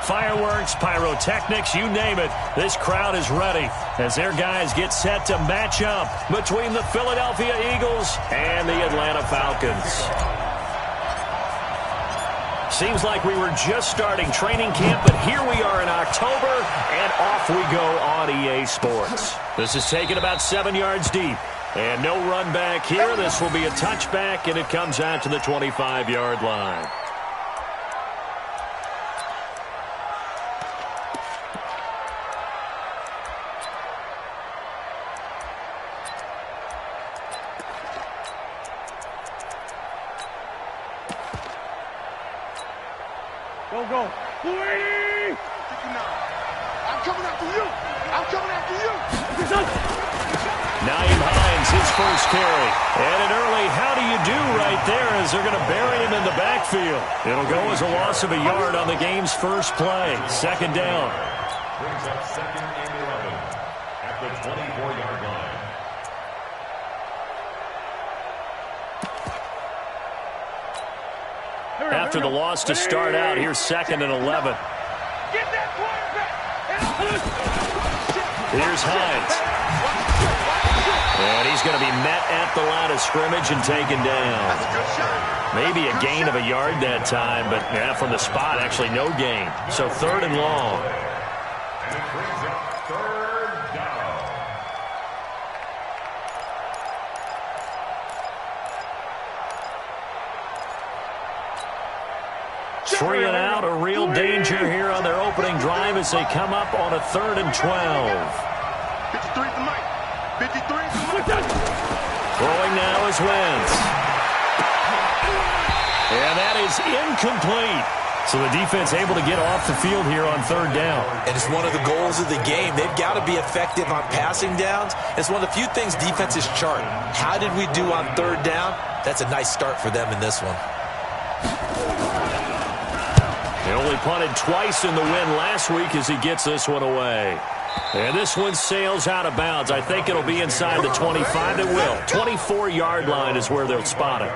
fireworks, pyrotechnics, you name it. This crowd is ready as their guys get set to match up between the Philadelphia Eagles and the Atlanta Falcons. Seems like we were just starting training camp, but here we are in October, and off we go on EA Sports. This is taken about 7 yards deep. And no run back here. This will be a touchback, and it comes out to the 25-yard line. Go. Louis! I'm coming after you. I'm coming after you. Nyheim Hines, his first carry. And an early how do you do right there as they're going to bury him in the backfield. It'll go as a loss of a yard on the game's first play. Second down. Brings up second and 11 at the 24-yard line. After the loss to start out, here's second and 11. Get that quarterback. Here's Hines. And he's going to be met at the line of scrimmage and taken down. Maybe a gain of a yard that time, but yeah, from the spot, actually no gain. So third and long. And it brings up third down. Three and out, a real danger here on their opening drive as they come up on a 3rd and 12. 53 to Mike. 53. Throwing now is Wentz. And that is incomplete. So the defense able to get off the field here on 3rd down. And it's one of the goals of the game. They've got to be effective on passing downs. It's one of the few things defenses chart. How did we do on 3rd down? That's a nice start for them in this one. He only punted twice in the win last week as he gets this one away. And this one sails out of bounds. I think it'll be inside the 25. It will. 24-yard line is where they'll spot it.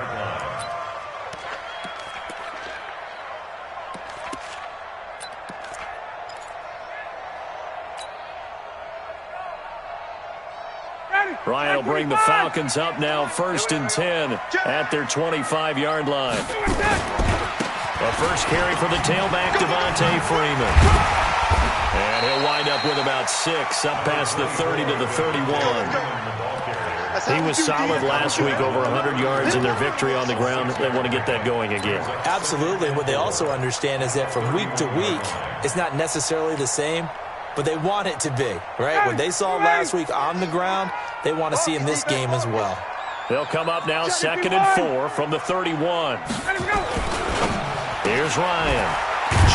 Ryan will bring the Falcons up now 1st and 10 at their 25-yard line. A first carry for the tailback, Devontae Freeman. And he'll wind up with about 6, up past the 30 to the 31. He was solid last week, over 100 yards in their victory on the ground. They want to get that going again. Absolutely. What they also understand is that from week to week, it's not necessarily the same, but they want it to be, right? What they saw last week on the ground, they want to see in this game as well. They'll come up now 2nd and 4 from the 31. Here's Ryan.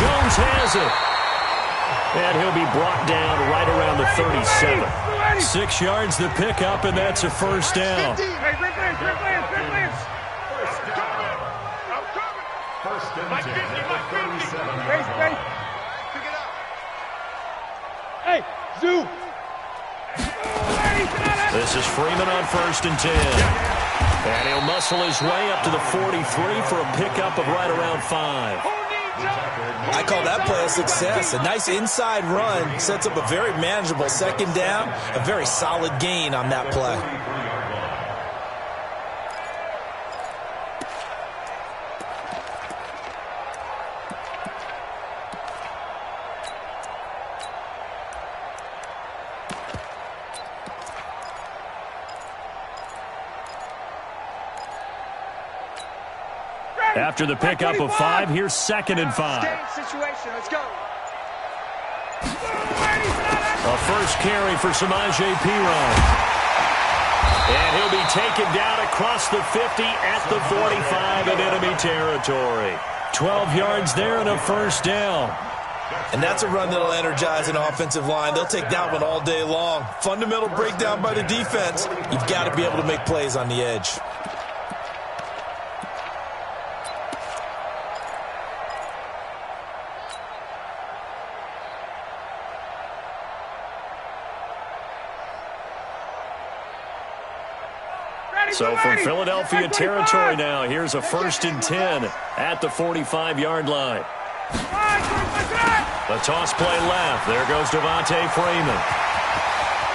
Jones has it. And he'll be brought down right around the 37. 6 yards the pickup, and that's a first down. First and 10 at the 37-yard line. Hey, Zoo. This is Freeman on 1st and 10. And he'll muscle his way up to the 43 for a pickup of right around 5. I call that play a success. A nice inside run sets up a very manageable 2nd down, a very solid gain on that play. After the pickup of 5, here's 2nd and 5. Situation. Let's go. A first carry for Samaje Perine. And he'll be taken down across the 50 at the 45 in enemy territory. 12 yards there and a first down. And that's a run that'll energize an offensive line. They'll take that one all day long. Fundamental breakdown by the defense. You've got to be able to make plays on the edge. So from Philadelphia territory now, here's a 1st and 10 at the 45-yard line. The toss play left. There goes Devontae Freeman.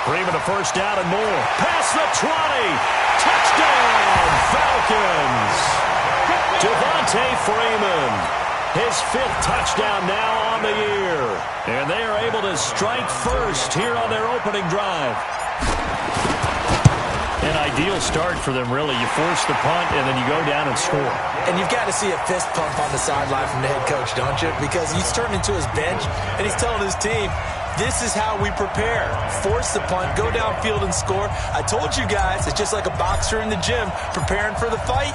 Freeman a first down and more. Past the 20. Touchdown, Falcons. Devontae Freeman. His 5th touchdown now on the year. And they are able to strike first here on their opening drive. An ideal start for them, really. You force the punt, and then you go down and score. And you've got to see a fist pump on the sideline from the head coach, don't you? Because he's turned into his bench, and he's telling his team, this is how we prepare. Force the punt, go downfield and score. I told you guys, it's just like a boxer in the gym preparing for the fight.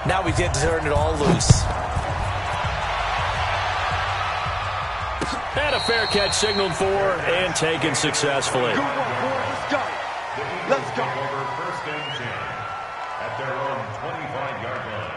Now we get to turn it all loose. And a fair catch signaled for and taken successfully. Good one, boy. Let's go. Let's go. Over first and 10 at their own 25-yard line.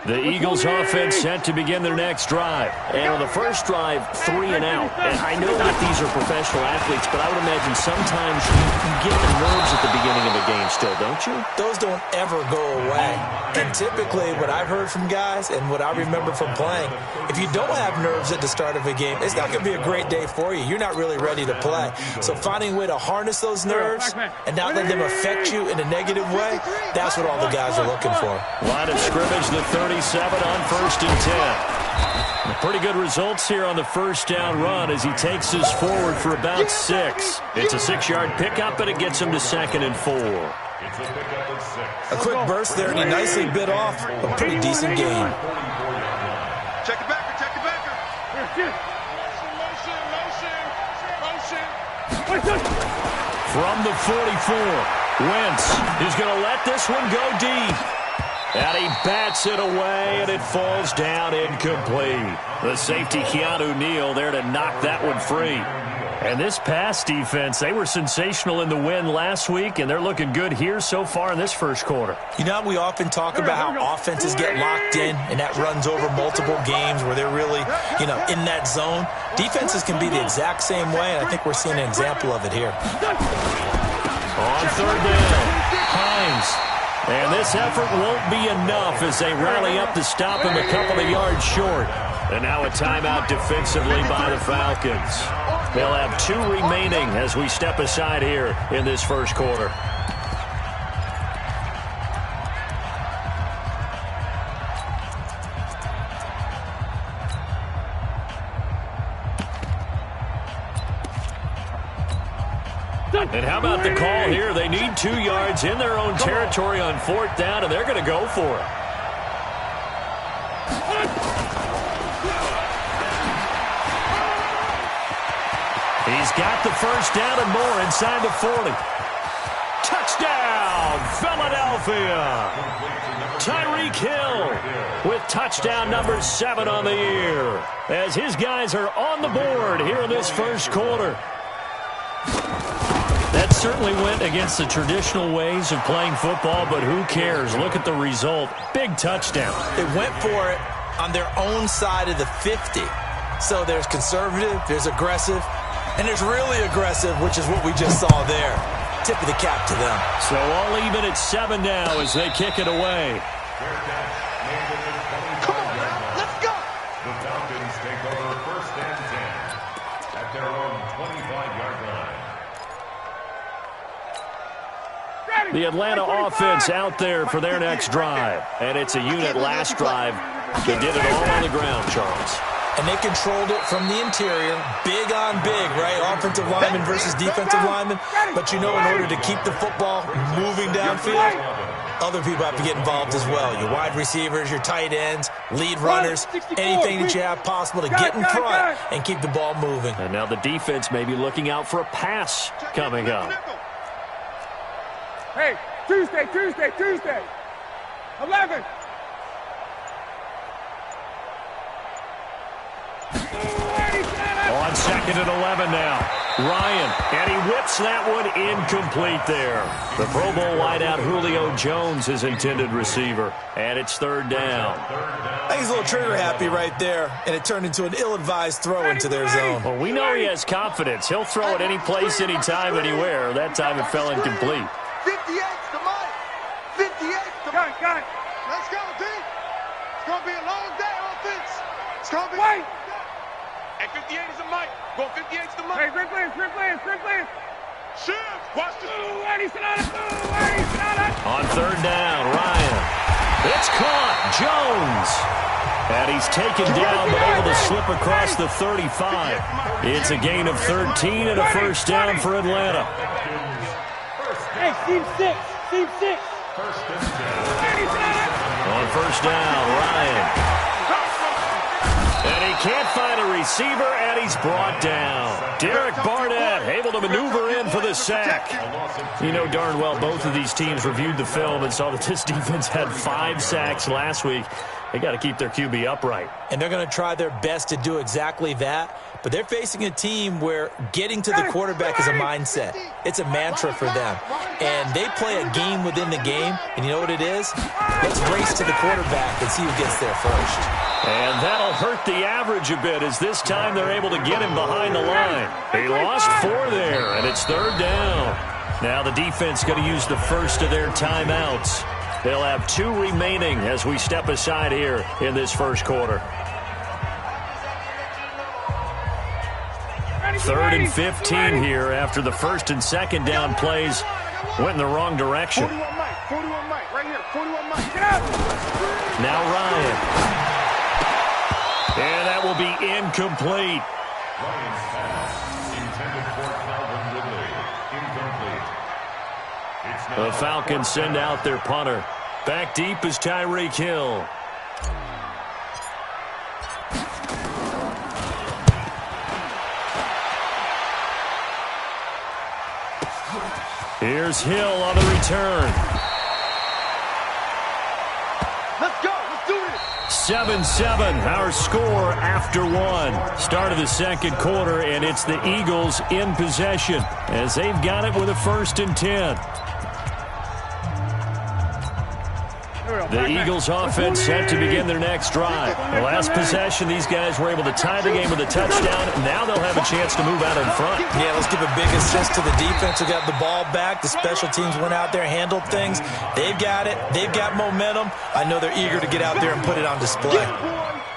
The Eagles offense set to begin their next drive. And on the first drive, 3 and out. And I know that these are professional athletes, but I would imagine sometimes you get the nerves at the beginning of a game still, don't you? Those don't ever go away. And typically what I've heard from guys and what I remember from playing, if you don't have nerves at the start of a game, it's not going to be a great day for you. You're not really ready to play. So finding a way to harness those nerves and not let them affect you in a negative way, that's what all the guys are looking for. Line of scrimmage, the 37 on first and 10. Pretty good results here on the first down run as he takes us forward for about 6. It's a 6-yard pickup, and it gets him to 2nd and 4. It's a pickup of 6. A quick burst there, and he nicely bit off a pretty decent gain. Check it back. Check it back. Motion. From the 44, Wentz is going to let this one go deep. And he bats it away, and it falls down incomplete. The safety, Keanu Neal, there to knock that one free. And this pass defense, they were sensational in the win last week, and they're looking good here so far in this first quarter. You know, we often talk about how offenses get locked in, and that runs over multiple games where they're really, in that zone. Defenses can be the exact same way, and I think we're seeing an example of it here. On 3rd down, Hines. And this effort won't be enough as they rally up to stop him a couple of yards short. And now a timeout defensively by the Falcons. They'll have 2 remaining as we step aside here in this first quarter. And how about the call here? They need 2 yards in their own territory on 4th down, and they're going to go for it. He's got the first down and more inside the 40. Touchdown, Philadelphia! Tyreek Hill with touchdown number 7 on the year as his guys are on the board here in this first quarter. That certainly went against the traditional ways of playing football, but who cares? Look at the result. Big touchdown. They went for it on their own side of the 50. So there's conservative, there's aggressive, and there's really aggressive, which is what we just saw there. Tip of the cap to them. So all even at 7 now as they kick it away. Come on, now. Let's go. The Falcons take over first and 10 at their own 25-yard line. The Atlanta offense out there for their next drive. And it's a unit last drive. They did it all on the ground, Charles. And they controlled it from the interior, big on big, right? Offensive lineman versus defensive lineman. But in order to keep the football moving downfield, other people have to get involved as well. Your wide receivers, your tight ends, lead runners, anything that you have possible to get in front and keep the ball moving. And now the defense may be looking out for a pass coming up. Hey, Tuesday. 11. On 2nd and 11 now. Ryan, and he whips that one incomplete there. The Pro Bowl wideout Julio Jones is intended receiver, and it's third down. I think he's a little trigger happy right there, and it turned into an ill-advised throw into their zone. Well, we know he has confidence. He'll throw it any place, anytime, anywhere. That time it fell incomplete. 58's the Mike. 58's the Mike. Got it. Let's go, D. It's going to be a long day on offense. It's going to be... Wait. And 58 is the Mike. Go 58's the Mike. Hey, sprint plans. Shoot. Watch this. On third down, Ryan. It's caught. Jones. And he's taken down, but able to slip across the 35. It's a gain of 13 and a first down for Atlanta. Hey, Team 6. On first down, Ryan. And he can't find a receiver, and he's brought down. Derek Barnett able to maneuver in for the sack. You know darn well both of these teams reviewed the film and saw that this defense had 5 sacks last week. They got to keep their QB upright. And they're going to try their best to do exactly that. But they're facing a team where getting to the quarterback is a mindset. It's a mantra for them. And they play a game within the game. And you know what it is? Let's race to the quarterback and see who gets there first. And that'll hurt the average a bit as this time they're able to get him behind the line. He lost 4 there, and it's third down. Now the defense going to use the first of their timeouts. They'll have 2 remaining as we step aside here in this first quarter. 3rd and 15 here after the first and second down plays went in the wrong direction. 41 Mike, right here. 41 Mike. Get out. Now Ryan. And that will be incomplete. Ryan's pass intended for Calvin Ridley. Incomplete. It's now The Falcons send out their punter. Back deep is Tyreek Hill. Here's Hill on the return. Let's go. Let's do this. 7-7, our score after 1. Start of the second quarter, and it's the Eagles in possession as they've got it with a 1st and 10. The Eagles offense set to begin their next drive. The last possession, these guys were able to tie the game with a touchdown. Now they'll have a chance to move out in front. Yeah, let's give a big assist to the defense who got the ball back. The special teams went out there, handled things. They've got it. They've got momentum. I know they're eager to get out there and put it on display.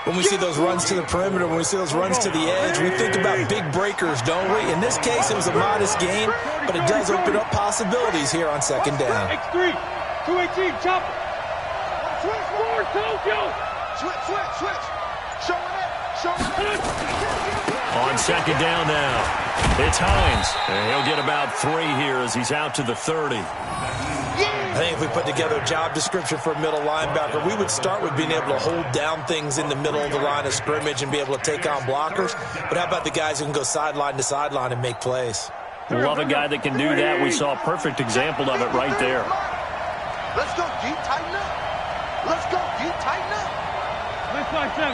When we see those runs to the perimeter, when we see those runs to the edge, we think about big breakers, don't we? In this case, it was a modest gain, but it does open up possibilities here on second down. X3, 218, chop it. Switch. Showing it. On second down now, it's Hines. And he'll get about 3 here as he's out to the 30. I think if we put together a job description for a middle linebacker, we would start with being able to hold down things in the middle of the line of scrimmage and be able to take on blockers. But how about the guys who can go sideline to sideline and make plays? Love a guy that can do that. We saw a perfect example of it right there. Let's go, D. Tighten up. Let's go, D. Tighten up. Let's go, 7.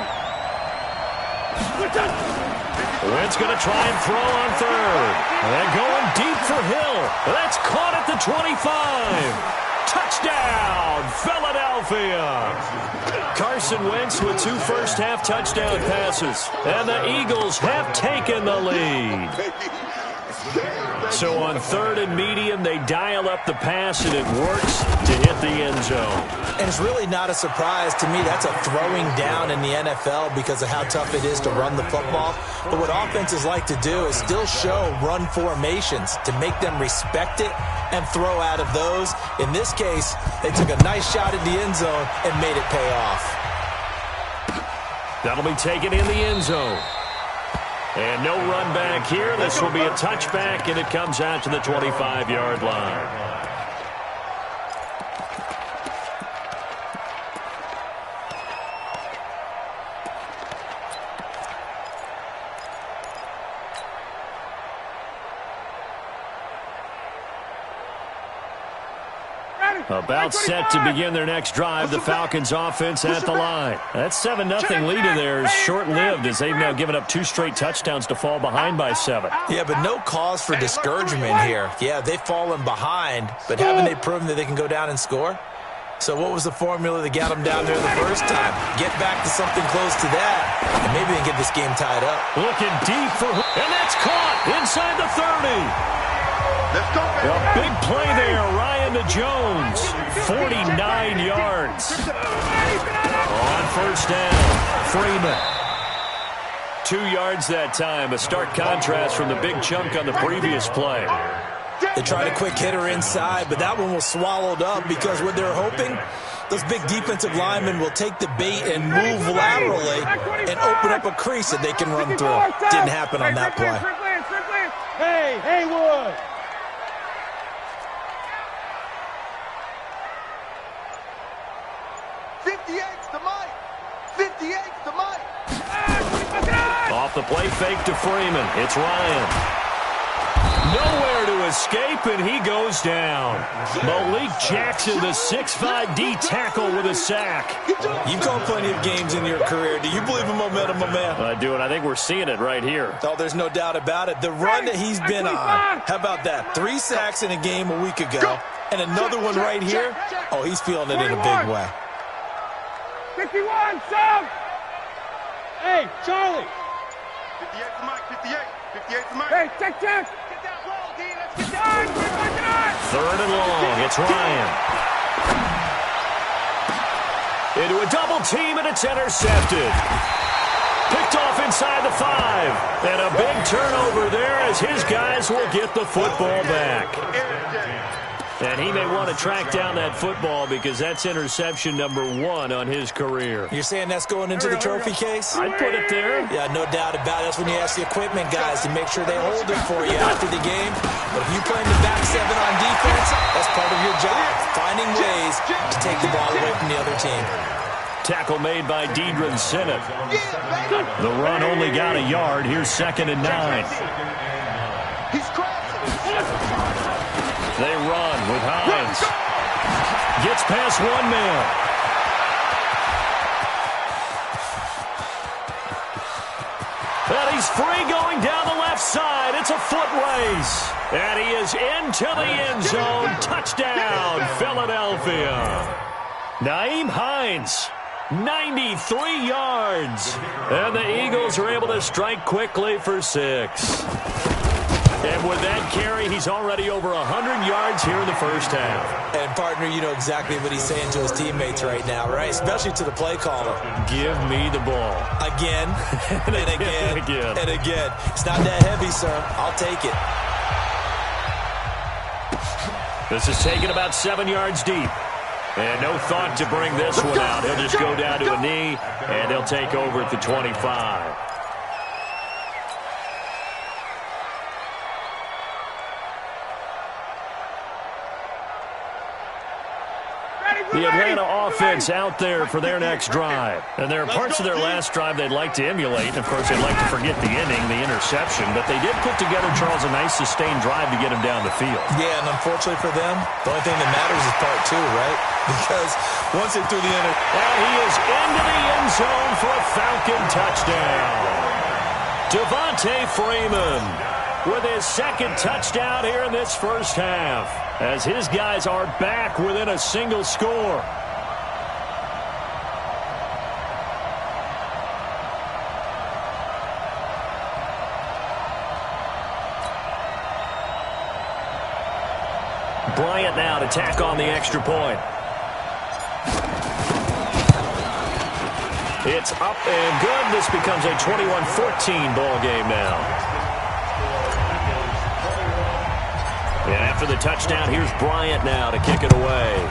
Wentz going to try and throw on 3rd. And going deep for Hill. That's caught at the 25. Touchdown, Philadelphia. Carson Wentz with 2 first-half touchdown passes. And the Eagles have taken the lead. So on 3rd and medium, they dial up the pass, and it works to hit the end zone. And it's really not a surprise to me. That's a throwing down in the NFL because of how tough it is to run the football. But what offenses like to do is still show run formations to make them respect it and throw out of those. In this case, they took a nice shot at the end zone and made it pay off. That'll be taken in the end zone. And no run back here. This will be a touchback, and it comes out to the 25-yard line. About set to begin their next drive, the Falcons offense at the line. That 7-0 lead of theirs short-lived as they've now given up 2 straight touchdowns to fall behind by 7. Yeah, but no cause for discouragement here. Yeah, they've fallen behind, but haven't they proven that they can go down and score? So what was the formula that got them down there the first time? Get back to something close to that, and maybe they can get this game tied up. Looking deep for, and that's caught inside the 30. A big play there, Ryan to Jones, 49 yards. On first down, Freeman. 2 yards that time, a stark contrast from the big chunk on the previous play. They tried a quick hitter inside, but that one was swallowed up because what they're hoping, those big defensive linemen will take the bait and move laterally and open up a crease that they can run through. Didn't happen on that play. Hey, Haywood. Off the play fake to Freeman. It's Ryan. Nowhere to escape, and he goes down. Malik Jackson, the 6'5" D tackle with a sack. You've called plenty of games in your career. Do you believe in momentum, my man? I do, and I think we're seeing it right here. Oh, there's no doubt about it. The run that he's been on, how about that? 3 sacks in a game a week ago, and another one right here. Oh, he's feeling it in a big way. 51, Sam! Hey, Charlie! 58 for Mike, 58. 58 for Mike. Hey, check. Get that ball, D. Let's get that. 3rd and long. It's Ryan. Into a double team, and it's intercepted. Picked off inside the 5. And a big turnover there as his guys will get the football back. And he may want to track down that football because that's interception number 1 on his career. You're saying that's going into the trophy case? I'd put it there. Yeah, no doubt about it. That's when you ask the equipment guys to make sure they hold it for you after the game. But if you play in the back 7 on defense, that's part of your job, finding ways to take the ball away from the other team. Tackle made by Deidre Sinnott. The run only got a yard. Here's 2nd and 9. He's crashing. They run with Hines. Gets past 1 man. And he's free going down the left side. It's a foot race. And he is into the end zone. Touchdown, Philadelphia. Nyheim Hines, 93 yards. And the Eagles are able to strike quickly for 6. And with that carry, he's already over 100 yards here in the first half. And, partner, you know exactly what he's saying to his teammates right now, right? Especially to the play caller. Give me the ball. Again, and again, again. and again. It's not that heavy, sir. I'll take it. This is taken about 7 yards deep. And no thought to bring this one out. He'll just go down to a knee, and they'll take over at the 25. The Atlanta offense out there for their next drive. And there are parts of their last drive they'd like to emulate. And, of course, they'd like to forget the inning, the interception. But they did put together, Charles, a nice sustained drive to get him down the field. Yeah, and unfortunately for them, the only thing that matters is part 2, right? Because once they threw the inning. And he is into the end zone for a Falcon touchdown. Devontae Freeman with his 2nd touchdown here in this first half, as his guys are back within a single score. Bryant now to tack on the extra point. It's up and good. This becomes a 21-14 ball game now. And after the touchdown, here's Bryant now to kick it away.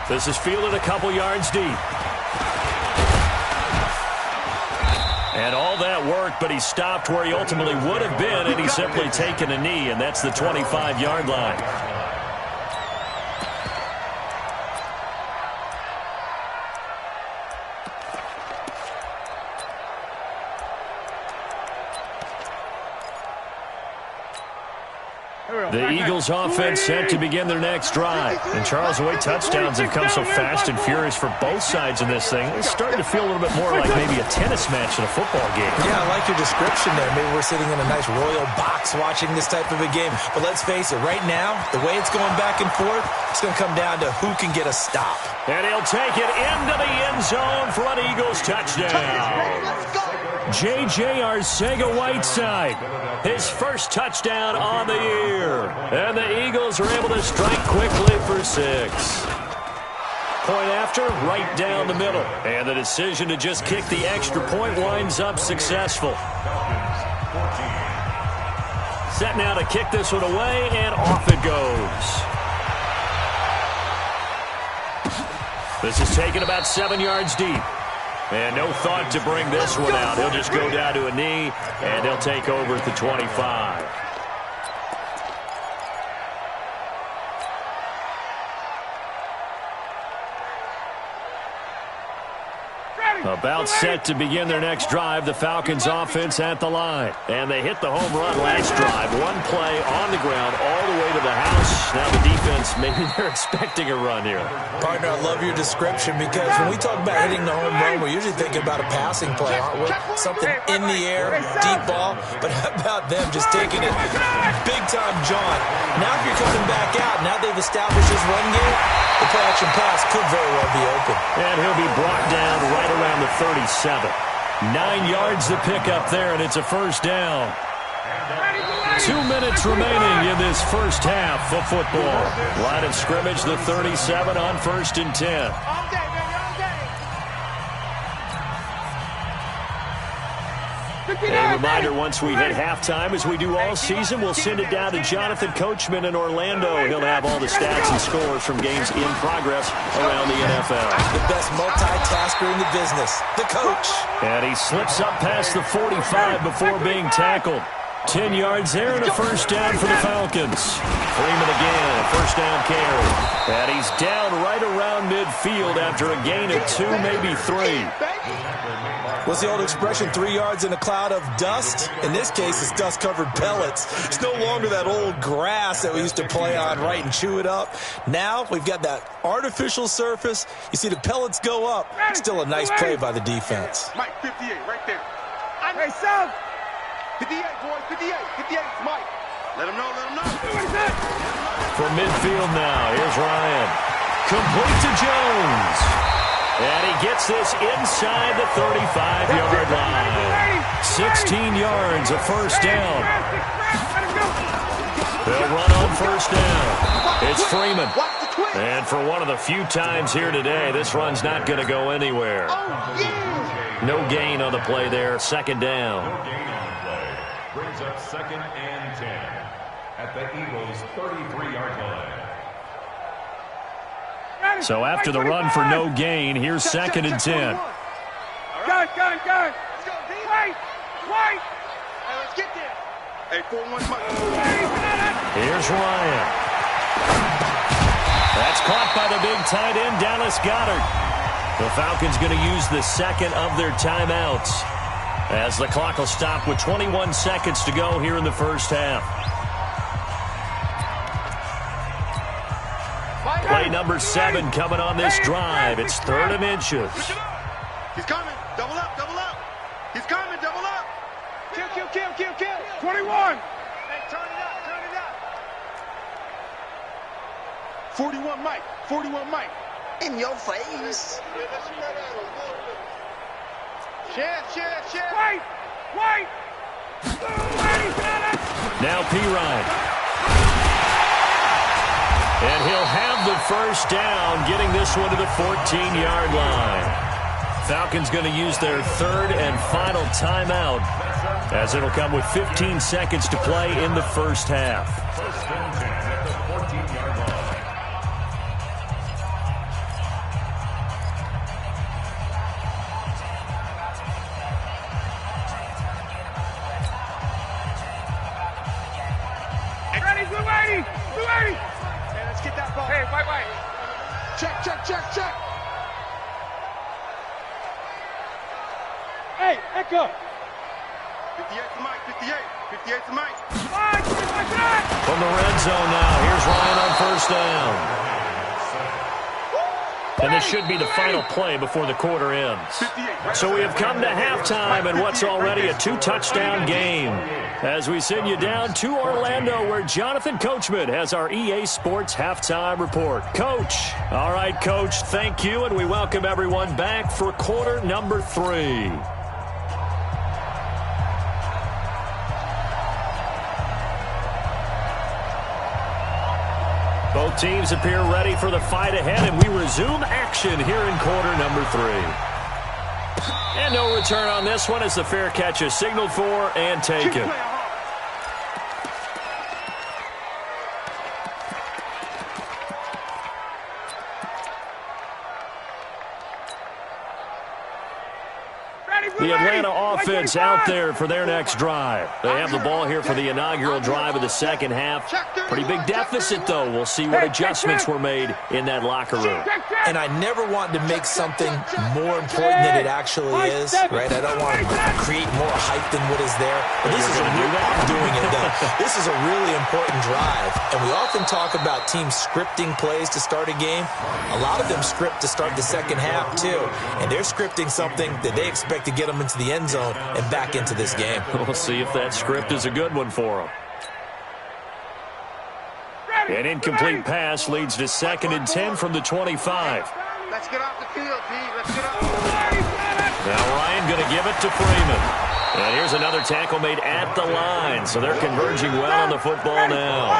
This is fielded a couple yards deep. And all that work, but he stopped where he ultimately would have been, and he's simply taken a knee, and that's the 25-yard line. The Eagles offense set to begin their next drive. And Charles, the way touchdowns have come so fast and furious for both sides in this thing, it's starting to feel a little bit more like maybe a tennis match in a football game. Yeah, I like your description there. Maybe we're sitting in a nice royal box watching this type of a game. But let's face it, right now, the way it's going back and forth, it's going to come down to who can get a stop. And he'll take it into the end zone for an Eagles touchdown. J.J. Arcega-Whiteside, his first touchdown on the year. And the Eagles are able to strike quickly for 6. Point after, right down the middle. And the decision to just kick the extra point winds up successful. Set now to kick this one away, and off it goes. This is taken about 7 yards deep. And no thought to bring this one out. He'll just go down to a knee, and he'll take over at the 25. About set to begin their next drive, the Falcons offense at the line. And they hit the home run last drive. One play on the ground all the way to the house. Now the defense, maybe they're expecting a run here. Partner, I love your description because when we talk about hitting the home run, we're usually thinking about a passing play, aren't we? Something in the air, deep ball. But how about them just taking it big time, John? Now if you're coming back out, now they've established this run game, the play-action pass could very well be open. And he'll be brought down right around the 37. 9 yards to pick up there, and it's a first down. 2 minutes remaining in this first half of football. Line of scrimmage, the 37 on 1st and 10. A reminder, once we hit halftime, as we do all season, we'll send it down to Jonathan Coachman in Orlando. He'll have all the stats and scores from games in progress around the NFL. The best multitasker in the business, the coach. And he slips up past the 45 before being tackled. 10 yards there and a first down for the Falcons. Freeman again, a first down carry. And he's down right around midfield after a gain of 2, maybe 3. What's the old expression, 3 yards in a cloud of dust? In this case, it's dust-covered pellets. It's no longer that old grass that we used to play on, right, and chew it up. Now we've got that artificial surface. You see the pellets go up. Still a nice play by the defense. Mike, 58, right there. Hey, Sam! 58, boys, 58. 58, Mike. Let him know, let him know. From midfield now, here's Ryan. Complete to Jones. And he gets this inside the 35-yard line. 16 yards, a first down. They'll run on first down. It's Freeman. And for one of the few times here today, this run's not going to go anywhere. No gain on the play there. Second down. No gain on the play. Brings up 2nd and 10 at the Eagles' 33-yard line. So after the run for no gain, here's 2nd and 10. Gun. Let's go, D. Wait. Hey, let's get there. Hey, 4-1, Mike. Here's Ryan. That's caught by the big tight end, Dallas Goedert. The Falcons going to use the second of their timeouts as the clock will stop with 21 seconds to go here in the first half. Play number 7 coming on this drive. It's 3rd and inches. He's coming. Double up, double up. He's coming, double up. Kill. 21. Hey, turn it up. 41 Mike. 41 Mike. In your face. Share. Wait. Now Pirine. And he'll have the first down, getting this one to the 14-yard line. Falcons going to use their 3rd and final timeout, as it'll come with 15 seconds to play in the first half. 1st and 10 at the 14-yard line. Ready. Hey, let's get that ball. Hey, wait. Check. Hey, Echo. 58's Mike, 58. 58's Mike. From the red zone now, here's Ryan on first down. And this should be the final play before the quarter ends. So we have come to halftime in what's already a 2-touchdown game. As we send you down to Orlando, where Jonathan Coachman has our EA Sports Halftime Report. Coach. All right, Coach, thank you, and we welcome everyone back for quarter number 3. Both teams appear ready for the fight ahead, and we resume action here in quarter number 3. And no return on this one as the fair catch is signaled for and taken. The Atlanta offense out there for their next drive. They have the ball here for the inaugural drive of the second half. Pretty big deficit, though. We'll see what adjustments were made in that locker room. And I never want to make something more important than it actually is, right? I don't want to create more hype than what is there. But this is I'm doing it, though. This is a really important drive. And we often talk about teams scripting plays to start a game. A lot of them script to start the second half, too. And they're scripting something that they expect to get them into the end zone and back into this game. We'll see if that script is a good one for them. An incomplete pass leads to 2nd and 10 from the 25. Let's get off the field, P. Let's get off. Now Ryan going to give it to Freeman. And here's another tackle made at the line, so they're converging well on the football now.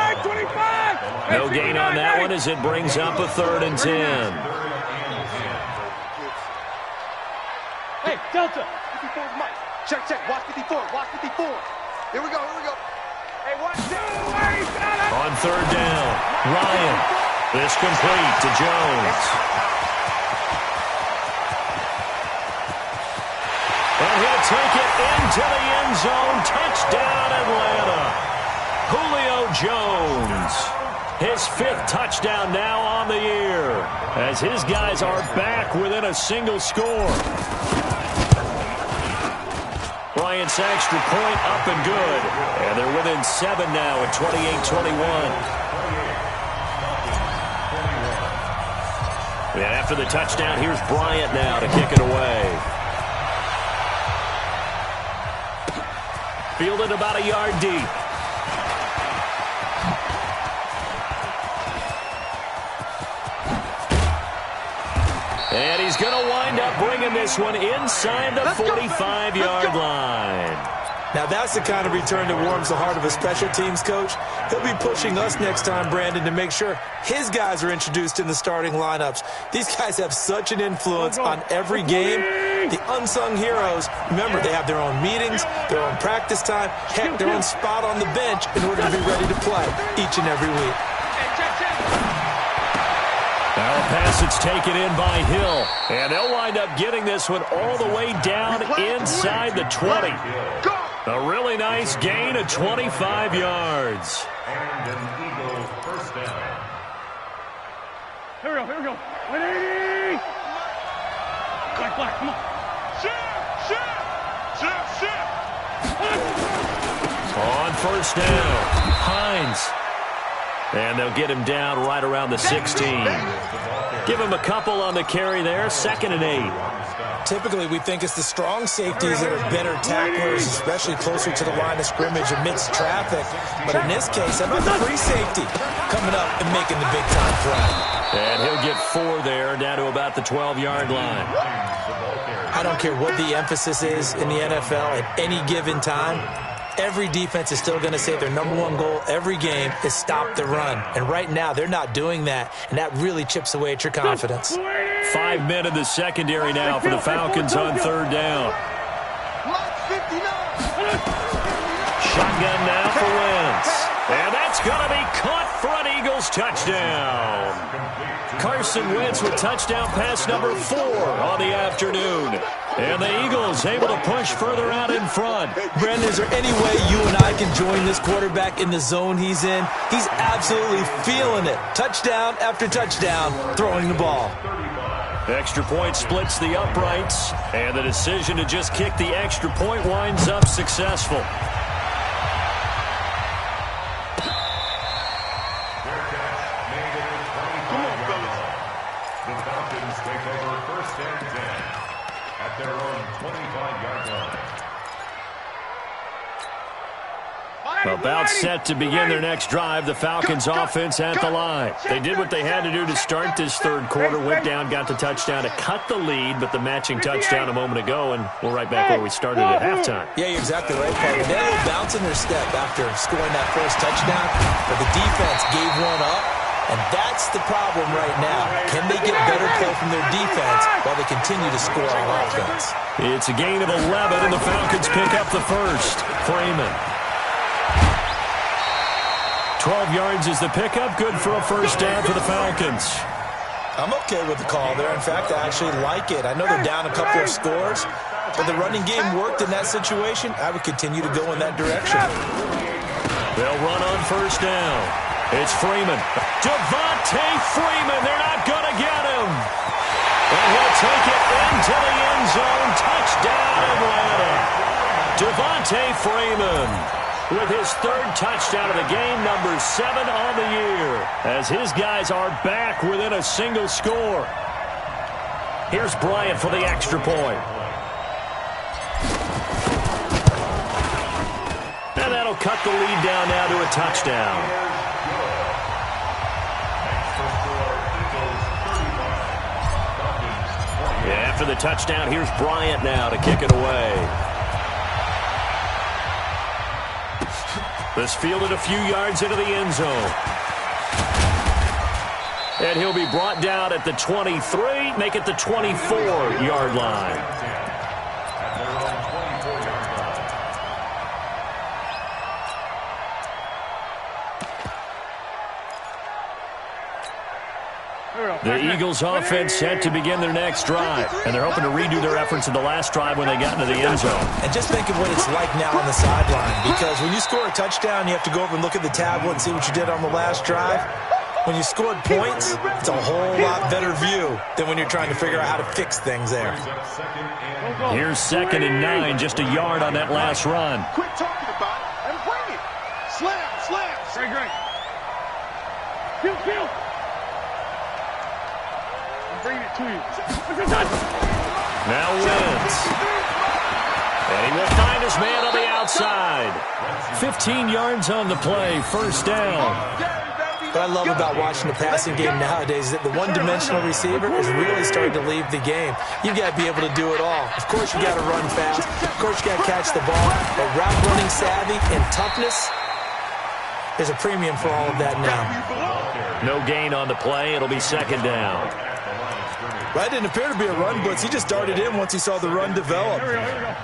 No gain on that one as it brings up a 3rd and 10. Hey, Delta. 54 is Mike. Check, check. Watch 54. Watch 54. Here we go. Here we go. Hey, watch this. On 3rd down, Ryan. This complete to Jones. And he'll take it into the end zone. Touchdown, Atlanta. Julio Jones. His 5th touchdown now on the year, as his guys are back within a single score. Bryant's extra point up and good. And they're within 7 now at 28-21. And after the touchdown, here's Bryant now to kick it away. Fielded about a yard deep. And he's going to wind up bringing this one inside the 45-yard line. Now, that's the kind of return that warms the heart of a special teams coach. He'll be pushing us next time, Brandon, to make sure his guys are introduced in the starting lineups. These guys have such an influence on every game. The unsung heroes, remember, they have their own meetings, their own practice time, heck, their own spot on the bench in order to be ready to play each and every week. Now a pass that's taken in by Hill. And they'll wind up getting this one all the way down inside the 20. A really nice gain of 25 yards. And an Eagles first down. Here we go. Here we go. 180. Black, come on. Shift. On first down, Hines. And they'll get him down right around the 16. Give him a couple on the carry there, 2nd and 8. Typically, we think it's the strong safeties that are better tacklers, especially closer to the line of scrimmage amidst traffic. But in this case, how about the free safety coming up and making the big-time play? And he'll get 4 there, down to about the 12-yard line. I don't care what the emphasis is in the NFL at any given time. Every defense is still going to say their #1 goal every game is stop the run. And right now, they're not doing that, and that really chips away at your confidence. 5 men in the secondary now for the Falcons on 3rd down. Shotgun now for Wentz. And that's going to be caught for an Eagles touchdown. Carson Wentz with touchdown pass number 4 on the afternoon. And the Eagles able to push further out in front. Brendan, is there any way you and I can join this quarterback in the zone he's in? He's absolutely feeling it. Touchdown after touchdown, throwing the ball. Extra point splits the uprights, and the decision to just kick the extra point winds up successful. About set to begin their next drive, the Falcons offense at the line. They did what they had to do to start this third quarter, went down, got the touchdown to cut the lead, but the matching touchdown a moment ago, and we're right back where we started at halftime. Yeah, you're exactly right, Parker. They had a little bounce in their step after scoring that first touchdown, but the defense gave one up, and that's the problem right now. Can they get better play from their defense while they continue to score on offense? It's a gain of 11, and the Falcons pick up the first. Freeman. 12 yards is the pickup. Good for a first down for the Falcons. I'm okay with the call there. In fact, I actually like it. I know they're down a couple of scores, but the running game worked in that situation. I would continue to go in that direction. They'll run on first down. It's Freeman. Devontae Freeman. They're not going to get him. And he'll take it into the end zone. Touchdown, Atlanta. Devontae Freeman with his third touchdown of the game, number 7 on the year, as his guys are back within a single score. Here's Bryant for the extra point. And that'll cut the lead down now to a touchdown. Yeah, after the touchdown, here's Bryant now to kick it away. This fielded a few yards into the end zone. And he'll be brought down at the 23, make it the 24-yard line. The Eagles offense set to begin their next drive, and they're hoping to redo their efforts in the last drive when they got into the end zone. And just think of what it's like now on the sideline, because when you score a touchdown, you have to go over and look at the tablet and see what you did on the last drive. When you scored points, it's a whole lot better view than when you're trying to figure out how to fix things there. Here's 2nd and 9, just a yard on that last run. Quit talking about it and bring it. Slam, slam. Great. Kill. Bring it to you. Now Wentz. And he will find his man on the outside. 15 yards on the play, first down. What I love about watching the passing game nowadays is that the one-dimensional receiver is really starting to leave the game. You've got to be able to do it all. Of course, you got to run fast. Of course, you got to catch the ball. But route running savvy and toughness, there's a premium for all of that now. No gain on the play. It'll be 2nd down. That didn't appear to be a run blitz. He just darted in once he saw the run develop.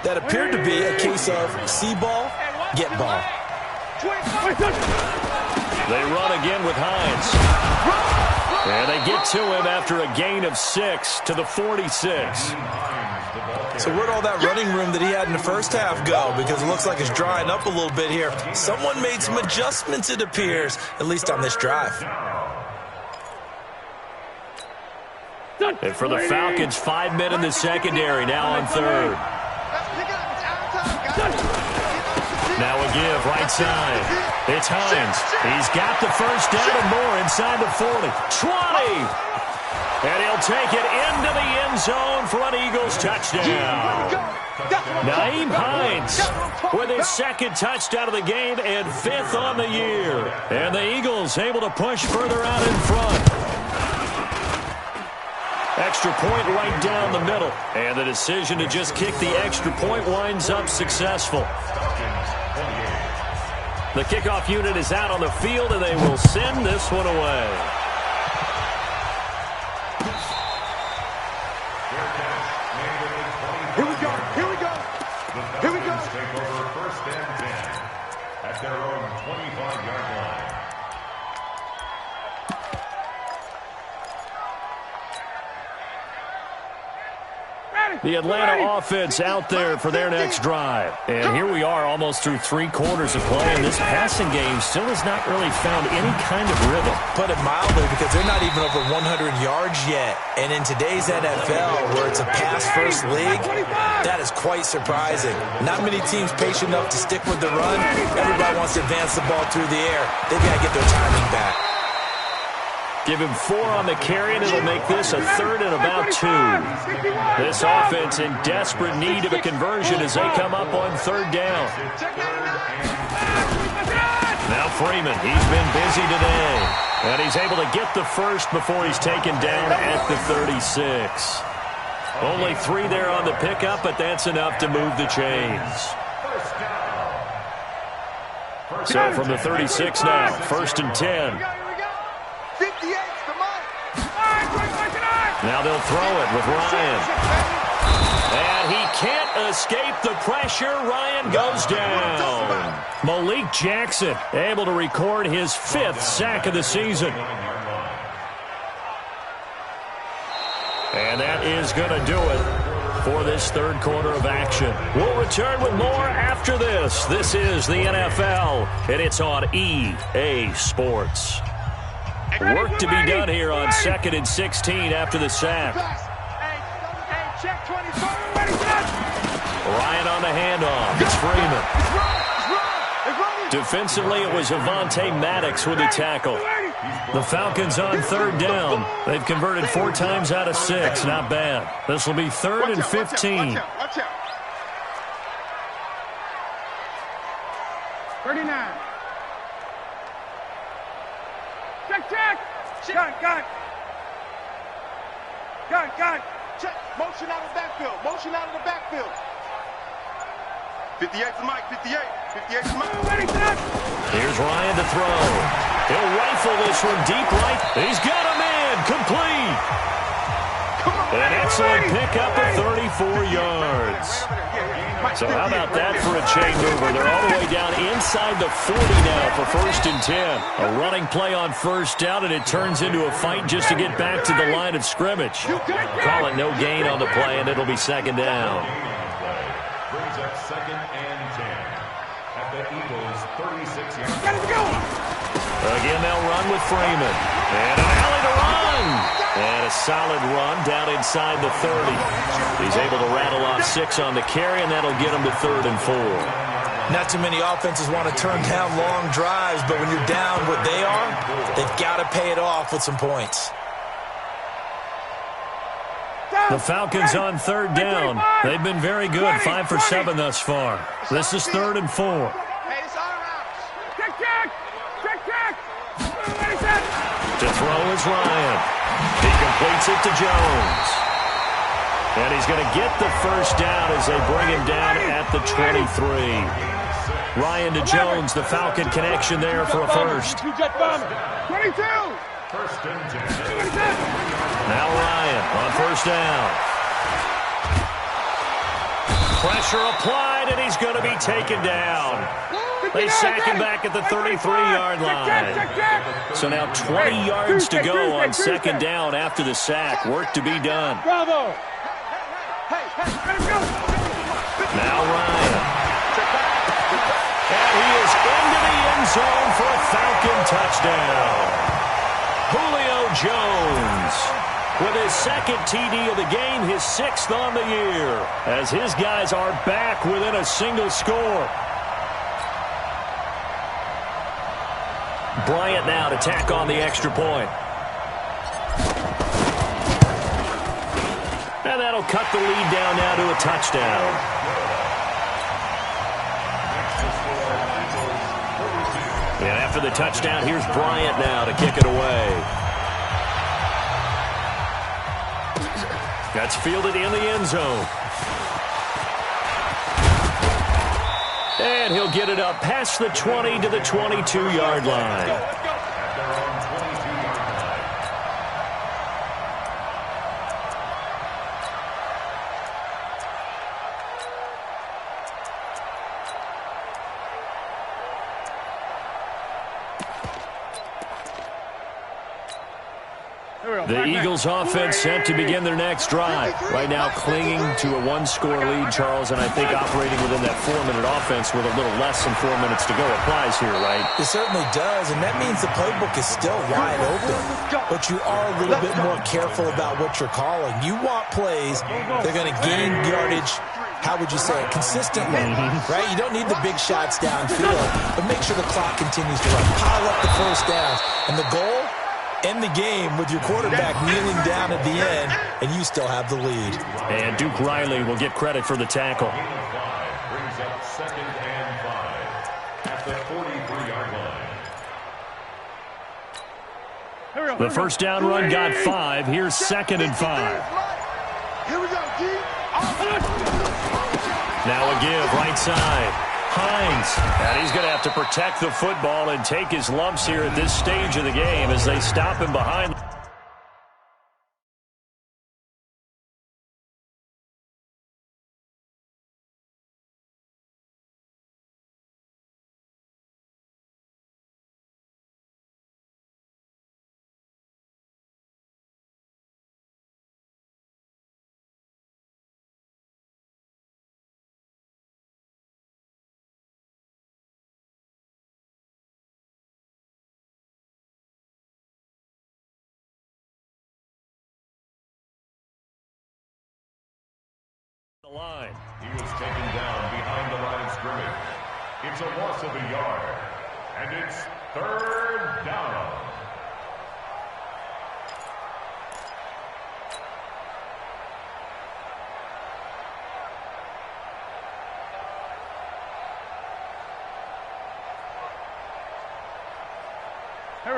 That appeared to be a case of see ball, get ball. They run again with Hines. And they get to him after a gain of 6 to the 46. So where'd all that running room that he had in the first half go? Because it looks like it's drying up a little bit here. Someone made some adjustments, it appears, at least on this drive. And for the Falcons, 5 men in the secondary, now on 3rd. Now a give, right side. It's Hines. He's got the first down and more inside the 40. 20! And he'll take it into the end zone for an Eagles touchdown. Nyheim Hines with his 2nd touchdown of the game and 5th on the year. And the Eagles able to push further out in front. Extra point right down the middle. And the decision to just kick the extra point winds up successful. The kickoff unit is out on the field, and they will send this one away. Here we go. Take over 1st and 10 at their own 25-yard line. The Atlanta offense out there for their next drive. And here we are almost through 3 quarters of play, and this passing game still has not really found any kind of rhythm. Put it mildly, because they're not even over 100 yards yet. And in today's NFL, where it's a pass-first league, that is quite surprising. Not many teams patient enough to stick with the run. Everybody wants to advance the ball through the air. They've got to get their timing back. Give him 4 on the carry, and it'll make this a 3rd and about 2. This offense in desperate need of a conversion as they come up on 3rd down. Now Freeman, he's been busy today. And he's able to get the first before he's taken down at the 36. Only 3 there on the pickup, but that's enough to move the chains. So from the 36 now, 1st and 10. Now they'll throw it with Ryan. And he can't escape the pressure. Ryan goes down. Malik Jackson able to record his 5th sack of the season. And that is going to do it for this 3rd quarter of action. We'll return with more after this. This is the NFL, and it's on EA Sports. Work to be done here on 2nd and 16 after the sack. Ryan on the handoff. It's Freeman. Defensively, it was Avonte Maddox with the tackle. The Falcons on 3rd down. They've converted 4 times out of 6. Not bad. This will be 3rd and 15. 39. Check. Gun. Check. Motion out of the backfield. 58's the mic. 58's the mic. Here's Ryan to throw. He'll rifle this one deep right. He's got a man. Complete. An excellent pickup of 34 yards. So how about that for a chain mover? They're all the way down inside the 40 now for 1st and 10. A running play on 1st down, and it turns into a fight just to get back to the line of scrimmage. Call it no gain on the play, and it'll be 2nd down. Brings up 2nd and 10 at the Eagles' 36-yard. Again, they'll run with Freeman. And an alley to run. And a solid run down inside the 30. He's able to rattle off 6 on the carry, and that'll get him to 3rd and 4. Not too many offenses want to turn down long drives, but when you're down what they are, they've got to pay it off with some points. The Falcons on 3rd down. They've been very good, 5 for 7 thus far. This is 3rd and 4. To throw is Ryan. He completes it to Jones. And he's going to get the 1st down as they bring him down at the 23. Ryan to Jones, the Falcon connection there for a 1st. 22. 1st and 10. Now Ryan on 1st down. Pressure applied, and he's going to be taken down. They sack him back at the 33-yard line. So now 20 yards to go on 2nd down after the sack. Work to be done. Bravo. Now Ryan. And he is into the end zone for a Falcon touchdown. Julio Jones with his 2nd TD of the game, his 6th on the year, as his guys are back within a single score. Bryant now to tack on the extra point. And that'll cut the lead down now to a touchdown. And after the touchdown, here's Bryant now to kick it away. That's fielded in the end zone. And he'll get it up past the 20 to the 22-yard line. The Eagles offense set to begin their next drive. Right now clinging to a one-score lead, Charles, and I think operating within that 4-minute offense with a little less than 4 minutes to go applies here, right? It certainly does, and that means the playbook is still wide open. But you are a little bit more careful about what you're calling. You want plays that are going to gain yardage, how would you say it, consistently, right? You don't need the big shots downfield, but make sure the clock continues to run. Pile up the first downs, and the goal, end the game with your quarterback kneeling down at the end, and you still have the lead. And Duke Riley will get credit for the tackle. Brings up 2nd and 5 at the 43-yard line. The first down run got 5. Here's 2nd and 5. Here we go, G. Now a give, right side. Hines, and he's going to have to protect the football and take his lumps here at this stage of the game as they stop him behind. The line. He was taken down behind the line of scrimmage. It's a loss of a yard, and it's 3rd down.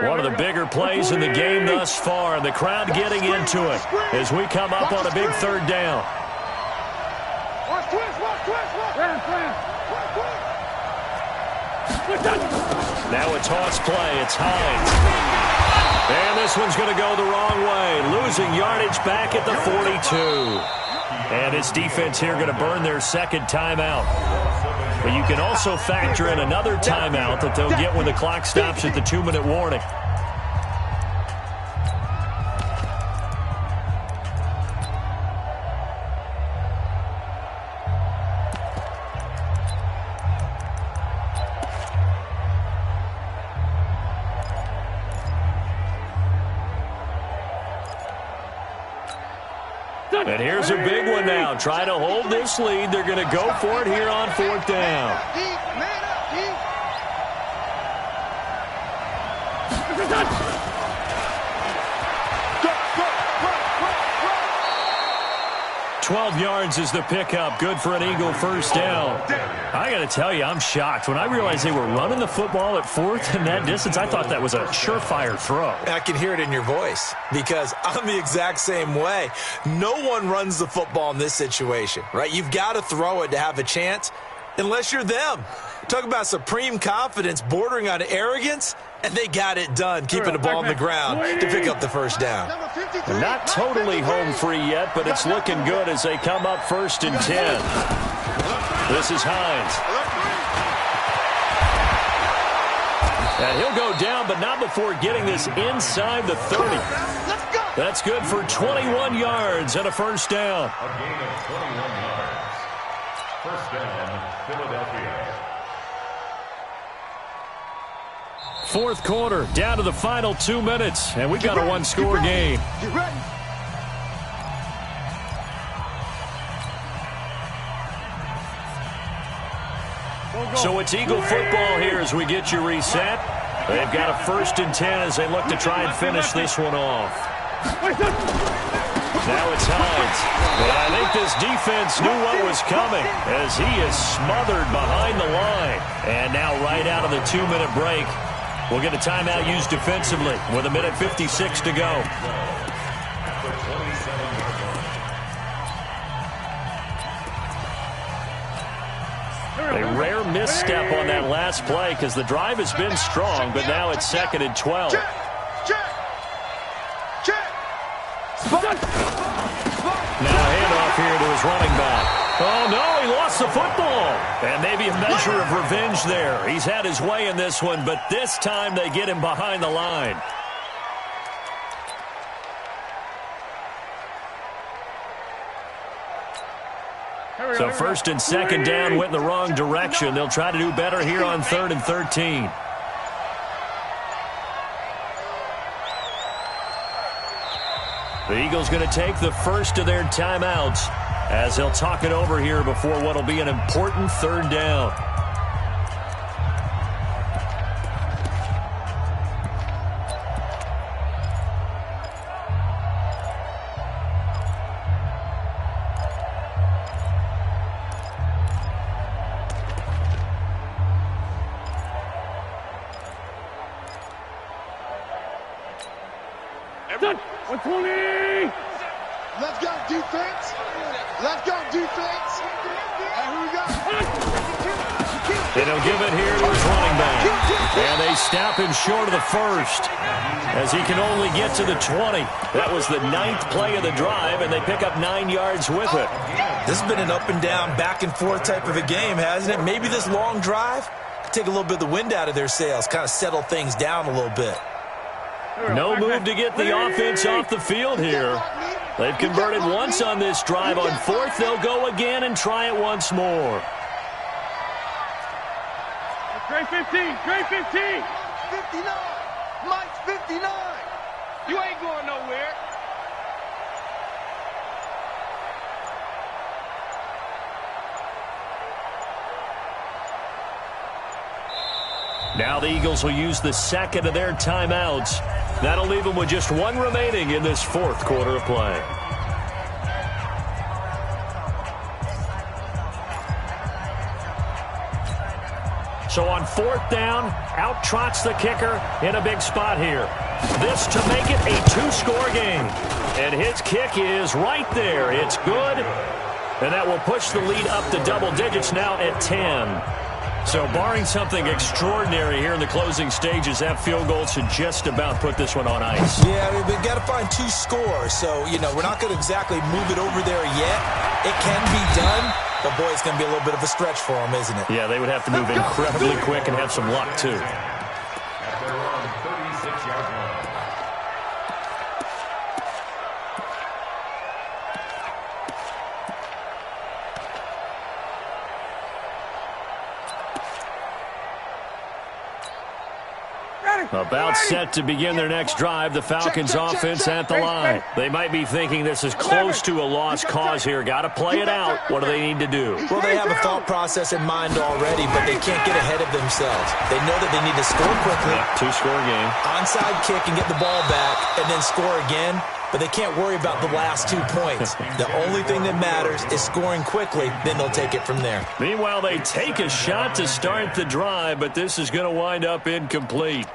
One of the bigger plays in the game thus far, and the crowd getting into it as we come up on a big 3rd down. Now a toss play. It's Hines. And this one's going to go the wrong way. Losing yardage back at the 42. And his defense here going to burn their 2nd timeout. But you can also factor in another timeout that they'll get when the clock stops at the 2-minute warning. And here's a big one now. Trying to hold this lead. They're going to go for it here on 4th down. 12 yards is the pickup. Good for an Eagle first down. I got to tell you, I'm shocked. When I realized they were running the football at 4th in that distance, I thought that was a surefire throw. I can hear it in your voice because I'm the exact same way. No one runs the football in this situation, right? You've got to throw it to have a chance unless you're them. Talk about supreme confidence bordering on arrogance, and they got it done, keeping the ball on the ground to pick up the first down. They're not totally home free yet, but it's looking good as they come up 1st and 10. This is Hines. And he'll go down, but not before getting this inside the 30. That's good for 21 yards and a first down. A gain of 21 yards. First down, Philadelphia. 4th quarter, down to the final 2 minutes, and we've got a one-score game. Get ready. So it's Eagle football here as we get you reset. They've got a 1st and 10 as they look to try and finish this one off. Now it's Hines. And I think this defense knew what was coming as he is smothered behind the line. And now right out of the 2-minute break, we'll get a timeout used defensively with 1:56 to go. A rare misstep on that last play because the drive has been strong, but now it's 2nd and 12. Check. Now a handoff here to his running back. Oh, no, he lost the football. And maybe a measure of revenge there. He's had his way in this one, but this time they get him behind the line. So first and second down went in the wrong direction. They'll try to do better here on 3rd and 13. The Eagles going to take the first of their timeouts as they'll talk it over here before what will be an important 3rd down. Let's go, defense. Let's go, defense. And who we got? They don't give it here to his running back. And they stop him short of the first as he can only get to the 20. That was the 9th play of the drive, and they pick up 9 yards with it. This has been an up and down, back and forth type of a game, hasn't it? Maybe this long drive could take a little bit of the wind out of their sails, kind of settle things down a little bit. No move to get the offense off the field here. They've converted once on this drive. On 4th, they'll go again and try it once more. Great 15, great 15. 59. Mike's 59. You ain't going nowhere. Now the Eagles will use the second of their timeouts. That'll leave them with just 1 remaining in this 4th quarter of play. So on 4th down, out trots the kicker in a big spot here. This to make it a 2-score game. And his kick is right there. It's good. And that will push the lead up to double digits now at 10. So barring something extraordinary here in the closing stages, that field goal should just about put this one on ice. Yeah, we've got to find 2 scores. So, we're not going to exactly move it over there yet. It can be done, but, boy, it's going to be a little bit of a stretch for them, isn't it? Yeah, they would have to move incredibly quick and have some luck, too. At their own 36-yard line. About set to begin their next drive, the Falcons offense at the line. They might be thinking this is close to a lost cause here. Got to play it out. What do they need to do? Well, they have a thought process in mind already, but they can't get ahead of themselves. They know that they need to score quickly. Yeah, 2-score game. Onside kick and get the ball back and then score again, but they can't worry about the last 2 points. The only thing that matters is scoring quickly, then they'll take it from there. Meanwhile, they take a shot to start the drive, but this is going to wind up incomplete.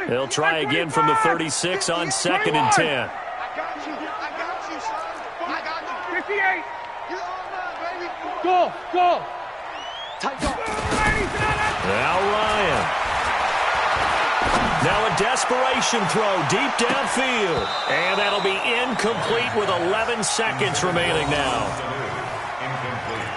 They'll try again from the 36 on 2nd and 10. I got you, son. I got you. 58. You're on line, baby. Go. Tight go. Now Ryan. Now a desperation throw deep downfield. And that'll be incomplete with 11 seconds remaining now. Incomplete.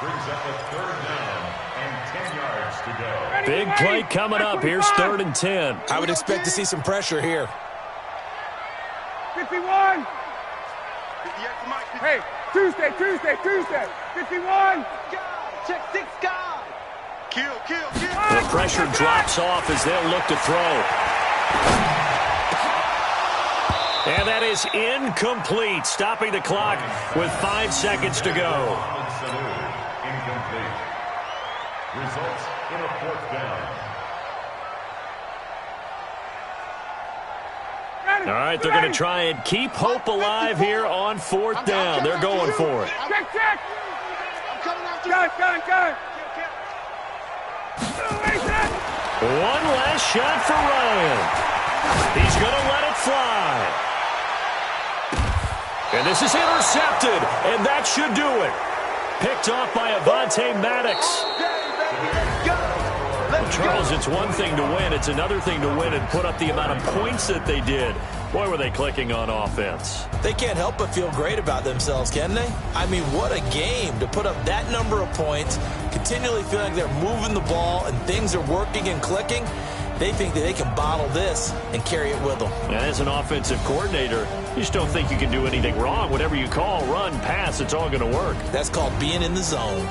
Brings up a 3rd down and 10 yards to go. Big play coming up. Here's 3rd and 10. I would expect to see some pressure here. 51. Hey, Tuesday. 51. Check 6 guy. Kill. The pressure drops off as they'll look to throw. And that is incomplete, stopping the clock with 5 seconds to go. Incomplete. Results in a 4th down. All right, they're going to try and keep hope alive here on 4th down. They're going for it. Check. I'm coming after you. Gun. One last shot for Ryan. He's going to let it fly. And this is intercepted, and that should do it. Picked off by Avonte Maddox. Charles, it's one thing to win. It's another thing to win and put up the amount of points that they did. Boy, were they clicking on offense. They can't help but feel great about themselves, can they? I mean, what a game to put up that number of points, continually feeling like they're moving the ball and things are working and clicking. They think that they can bottle this and carry it with them. And as an offensive coordinator, you just don't think you can do anything wrong. Whatever you call, run, pass, it's all going to work. That's called being in the zone.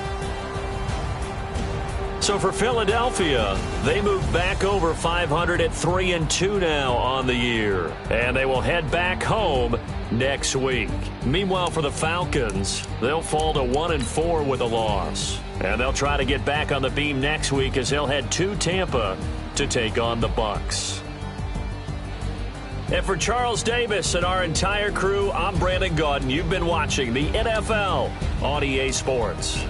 So for Philadelphia, they move back over 500 at 3-2 now on the year. And they will head back home next week. Meanwhile, for the Falcons, they'll fall to 1-4 with a loss. And they'll try to get back on the beam next week as they'll head to Tampa to take on the Bucs. And for Charles Davis and our entire crew, I'm Brandon Gaudin. You've been watching the NFL on EA Sports.